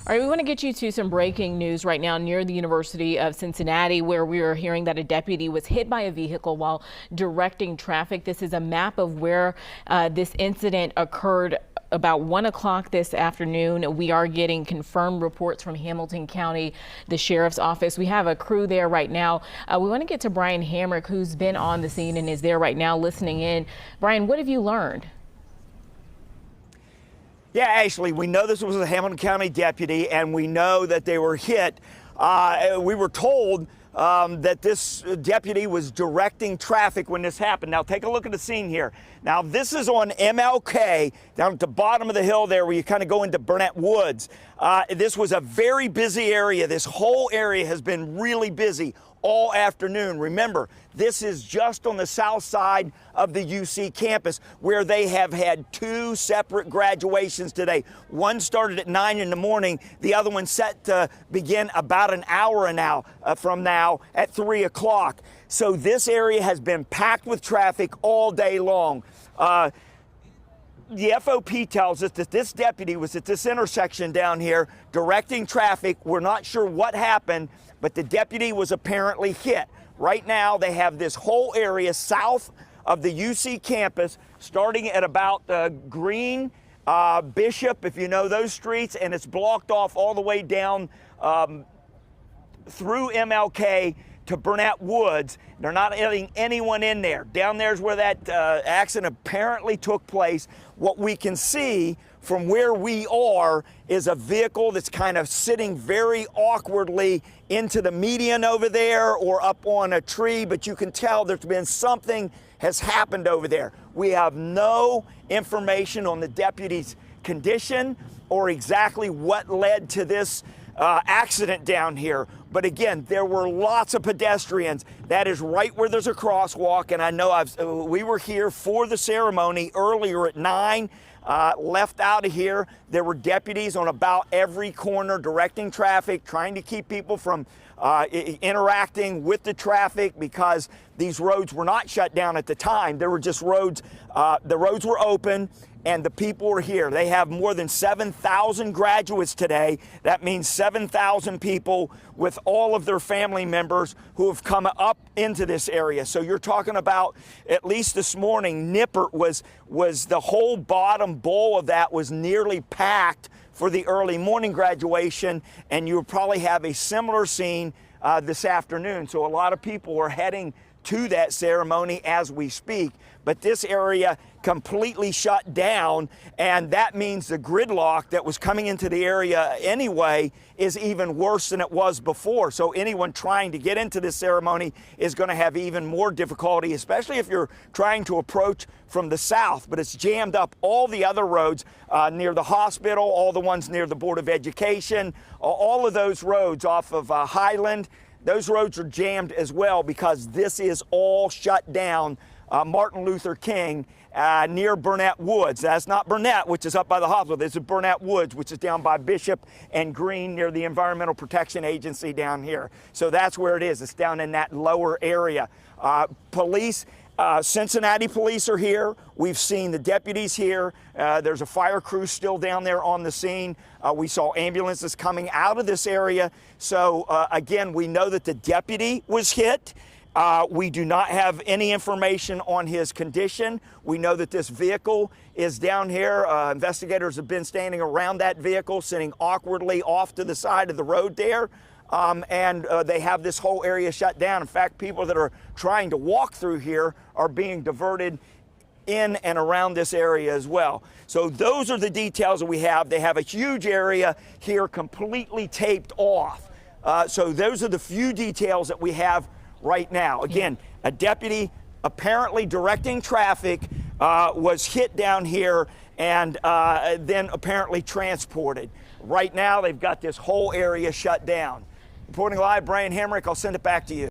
All right, we want to get you to some breaking news right now near the University of Cincinnati, where we are hearing that a deputy was hit by a vehicle while directing traffic. This is a map of where this incident occurred about 1 o'clock this afternoon. We are getting confirmed reports from Hamilton County, the sheriff's office. We have a crew there right now. We want to get to Brian Hamrick, who's been on the scene and is there right now listening in. Brian, what have you learned? Yeah, Ashley, we know this was a Hamilton County deputy, and we know that they were hit. We were told that this deputy was directing traffic when this happened. Now, take a look at the scene here. Now, this is on MLK, down at the bottom of the hill there where you kind of go into Burnett Woods. This was a very busy area. This whole area has been really busy all afternoon. Remember, this is just on the south side of the UC campus where they have had two separate graduations today. One started at 9 in the morning. The other one set to begin about an hour from now at 3 o'clock. So this area has been packed with traffic all day long. The FOP tells us that this deputy was at this intersection down here directing traffic. We're not sure what happened, but the deputy was apparently hit. Right now, they have this whole area south of the UC campus, starting at about Green, Bishop, if you know those streets, and it's blocked off all the way down through MLK to Burnett Woods. They're not letting anyone in there. Down there's where that accident apparently took place. What we can see from where we are is a vehicle that's kind of sitting very awkwardly into the median over there or up on a tree, but you can tell there's been something has happened over there. We have no information on the deputy's condition or exactly what led to this accident down here. But again, there were lots of pedestrians. That is right where there's a crosswalk. And I know we were here for the ceremony earlier at 9. Left out of here. There were deputies on about every corner directing traffic, trying to keep people from interacting with the traffic because these roads were not shut down at the time. There were just roads. The roads were open and the people were here. They have more than 7,000 graduates today. That means 7,000 people with all of their family members who have come up into this area. So you're talking about, at least this morning, Nippert was the whole bottom bowl of that was nearly packed for the early morning graduation, and you'll probably have a similar scene this afternoon. So a lot of people are heading to that ceremony as we speak, but this area completely shut down, and that means the gridlock that was coming into the area anyway is even worse than it was before. So anyone trying to get into this ceremony is going to have even more difficulty, especially if you're trying to approach from the south. But it's jammed up all the other roads near the hospital, all the ones near the Board of Education, all of those roads off of Highland. Those roads are jammed as well because this is all shut down. Martin Luther King near Burnett Woods. That's not Burnett, which is up by the hospital. This is Burnett Woods, which is down by Bishop and Green near the Environmental Protection Agency down here. So that's where it is. It's down in that lower area. Police, Cincinnati police are here. We've seen the deputies here. There's a fire crew still down there on the scene. We saw ambulances coming out of this area. So again, we know that the deputy was hit. We do not have any information on his condition. We know that this vehicle is down here. Investigators have been standing around that vehicle, sitting awkwardly off to the side of the road there. And they have this whole area shut down. In fact, people that are trying to walk through here are being diverted in and around this area as well. So those are the details that we have. They have a huge area here completely taped off. So those are the few details that we have right now. Again, a deputy apparently directing traffic was hit down here and then apparently transported. Right now, they've got this whole area shut down. Reporting live, Brian Hamrick. I'll send it back to you.